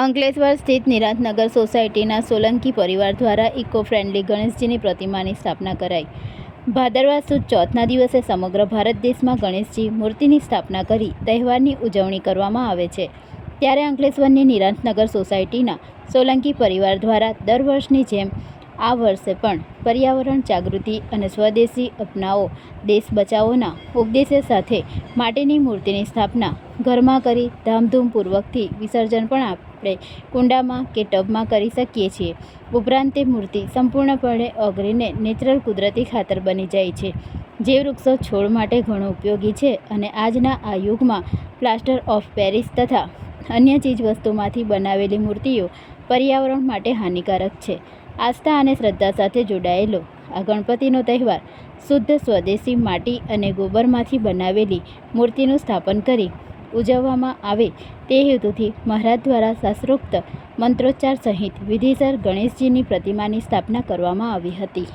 અંકલેશ્વર સ્થિત નિરાંતનગર સોસાયટીના સોલંકી પરિવાર દ્વારા ઇકો ફ્રેન્ડલી ગણેશજીની પ્રતિમાની સ્થાપના કરાઈ। ભાદરવા સુદ ચોથના દિવસે સમગ્ર ભારત દેશમાં ગણેશજી મૂર્તિની સ્થાપના કરી તહેવારની ઉજવણી કરવામાં આવે છે। ત્યારે અંકલેશ્વરની નિરાંતનગર સોસાયટીના સોલંકી પરિવાર દ્વારા દર વર્ષની જેમ આ વર્ષે પણ પર્યાવરણ જાગૃતિ અને સ્વદેશી અપનાવો દેશ બચાવોના ઉપદેશ સાથે માટીની મૂર્તિની સ્થાપના ઘરમાં કરી ધામધૂમપૂર્વકથી વિસર્જન પણ આપણે કુંડામાં કે ટબમાં કરી શકીએ છીએ। ઉપરાંત તે મૂર્તિ સંપૂર્ણપણે ઓગળીને નેચરલ કુદરતી ખાતર બની જાય છે, જે વૃક્ષો છોડ માટે ઘણું ઉપયોગી છે અને આજના આ યુગમાં પ્લાસ્ટર ઓફ પેરિસ તથા અન્ય ચીજવસ્તુમાંથી બનાવેલી મૂર્તિઓ પર્યાવરણ માટે હાનિકારક છે। આસ્થા અને શ્રદ્ધા સાથે જોડાયેલો આ ગણપતિનો તહેવાર શુદ્ધ સ્વદેશી માટી અને ગોબરમાંથી બનાવેલી મૂર્તિનું સ્થાપન કરી ઉજવવામાં આવે તે હેતુથી મહારાજ દ્વારા શાસ્ત્રોક્ત મંત્રોચ્ચાર સહિત વિધિસર ગણેશજીની પ્રતિમાની સ્થાપના કરવામાં આવી હતી।